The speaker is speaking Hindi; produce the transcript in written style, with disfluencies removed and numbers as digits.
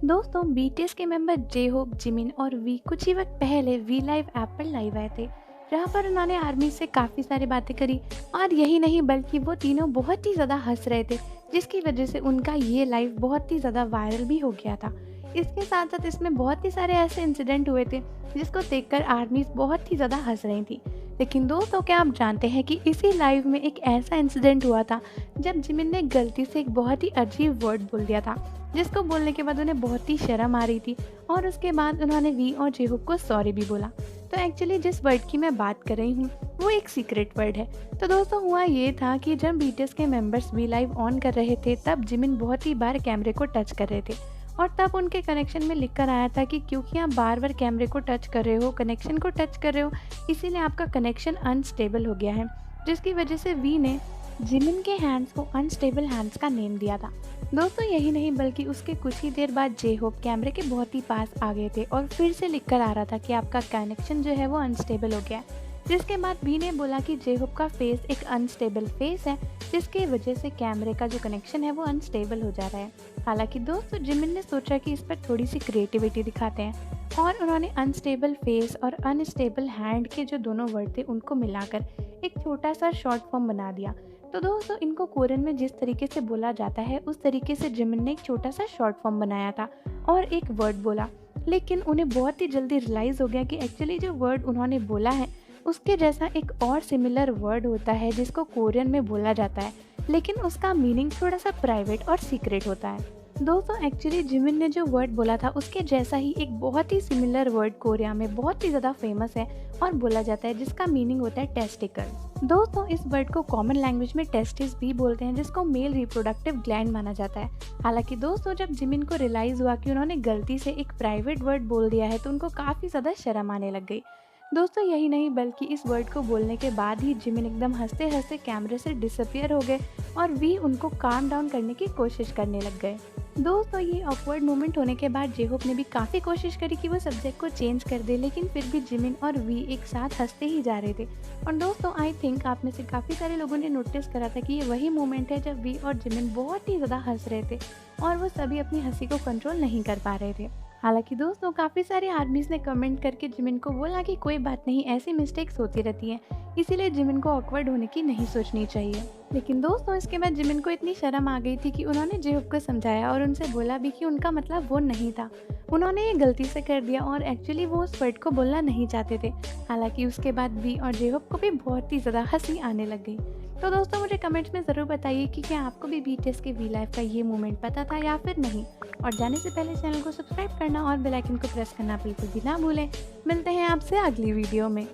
दोस्तों बीटीएस के मेंबर जे होप, जिमिन और वी कुछ ही वक्त पहले वी लाइव ऐप पर लाइव आए थे, जहां पर उन्होंने आर्मी से काफ़ी सारी बातें करी। और यही नहीं बल्कि वो तीनों बहुत ही ज़्यादा हंस रहे थे, जिसकी वजह से उनका ये लाइव बहुत ही ज़्यादा वायरल भी हो गया था। इसके साथ साथ इसमें बहुत ही सारे ऐसे इंसिडेंट हुए थे जिसको देखकर आर्मीज बहुत ही ज़्यादा हंस रही थी। लेकिन दोस्तों, क्या आप जानते हैं कि इसी लाइव में एक ऐसा इंसिडेंट हुआ था जब जिमिन ने गलती से एक बहुत ही अजीब वर्ड बोल दिया था, जिसको बोलने के बाद उन्हें बहुत ही शर्म आ रही थी। और उसके बाद उन्होंने वी और जेहुक को सॉरी भी बोला। तो एक्चुअली जिस वर्ड की मैं बात कर रही हूँ वो एक सीक्रेट वर्ड है। तो दोस्तों, हुआ ये था कि जब बीटीएस के मेंबर्स वी लाइव ऑन कर रहे थे तब जिमिन बहुत ही बार कैमरे को टच कर रहे थे। और तब उनके कनेक्शन में लिख कर आया था कि क्योंकि आप बार बार कैमरे को टच कर रहे हो, कनेक्शन को टच कर रहे हो, इसीलिए आपका कनेक्शन अनस्टेबल हो गया है। जिसकी वजह से वी ने जिमिन के हैंड्स को अनस्टेबल हैंड्स का नेम दिया था। दोस्तों, यही नहीं बल्कि उसके कुछ ही देर बाद जे होप कैमरे के बहुत ही पास आ गए थे और फिर से लिख कर आ रहा था कि आपका कनेक्शन जो है वो अनस्टेबल हो गया है। जिसके बाद वी ने बोला कि जे होप का फेस एक अनस्टेबल फेस है, जिसकी वजह से कैमरे का जो कनेक्शन है वो अनस्टेबल हो जा रहा है। हालांकि दोस्तों, जिमिन ने सोचा कि इस पर थोड़ी सी क्रिएटिविटी दिखाते हैं और उन्होंने अनस्टेबल फेस और अनस्टेबल हैंड के जो दोनों वर्ड थे उनको मिलाकर एक छोटा सा शॉर्ट फॉर्म बना दिया। तो दोस्तों, इनको कोरियन में जिस तरीके से बोला जाता है उस तरीके से जिमिन ने एक छोटा सा शॉर्ट फॉर्म बनाया था और एक वर्ड बोला। लेकिन उन्हें बहुत ही जल्दी रियलाइज़ हो गया कि एक्चुअली जो वर्ड उन्होंने बोला है उसके जैसा एक और सिमिलर वर्ड होता है जिसको कोरियन में बोला जाता है, लेकिन उसका मीनिंग थोड़ा सा प्राइवेट और सीक्रेट होता है। दोस्तों, एक्चुअली जिमिन ने जो वर्ड बोला था उसके जैसा ही एक बहुत ही सिमिलर वर्ड कोरिया में बहुत ही ज़्यादा फेमस है और बोला जाता है, जिसका मीनिंग होता है टेस्टिकल। दोस्तों, इस वर्ड को कॉमन लैंग्वेज में टेस्टिस भी बोलते हैं, जिसको मेल रिप्रोडक्टिव ग्लैंड माना जाता है। हालांकि दोस्तों, जब जिमिन को रियलाइज़ हुआ कि उन्होंने गलती से एक प्राइवेट वर्ड बोल दिया है तो उनको काफ़ी ज़्यादा शर्म आने लग गई। दोस्तों, यही नहीं बल्कि इस वर्ड को बोलने के बाद ही जिमिन एकदम हंसते हंसते कैमरे से डिसअपियर हो गए और वी उनको काम डाउन करने की कोशिश करने लग गए। दोस्तों, ये ऑकवर्ड मोमेंट होने के बाद जेहोप ने भी काफ़ी कोशिश करी कि वो सब्जेक्ट को चेंज कर दे, लेकिन फिर भी जिमिन और वी एक साथ हंसते ही जा रहे थे। और दोस्तों, आई थिंक आप में से काफ़ी सारे लोगों ने नोटिस करा था कि ये वही मोमेंट है जब वी और जिमिन बहुत ही ज़्यादा हंस रहे थे और वो सभी अपनी हंसी को कंट्रोल नहीं कर पा रहे थे। हालांकि दोस्तों, काफ़ी सारे आर्मीज़ ने कमेंट करके जिमिन को बोला कि कोई बात नहीं, ऐसी मिस्टेक्स होती रहती हैं, इसीलिए जिमिन को ऑकवर्ड होने की नहीं सोचनी चाहिए। लेकिन दोस्तों, इसके बाद जिमिन को इतनी शर्म आ गई थी कि उन्होंने जेहोप को समझाया और उनसे बोला भी कि उनका मतलब वो नहीं था, उन्होंने ये गलती से कर दिया और एक्चुअली वो उस वर्ड को बोलना नहीं चाहते थे। हालांकि उसके बाद वी और जेहोप को भी बहुत ही ज़्यादा हंसी आने लग गई। तो दोस्तों, मुझे कमेंट्स में ज़रूर बताइए कि क्या आपको भी बीटीएस के वी लाइव का ये मोमेंट पता था या फिर नहीं। और जाने से पहले चैनल को सब्सक्राइब करना और बेल आइकन को प्रेस करना बिल्कुल भी ना भूलें। मिलते हैं आपसे अगली वीडियो में।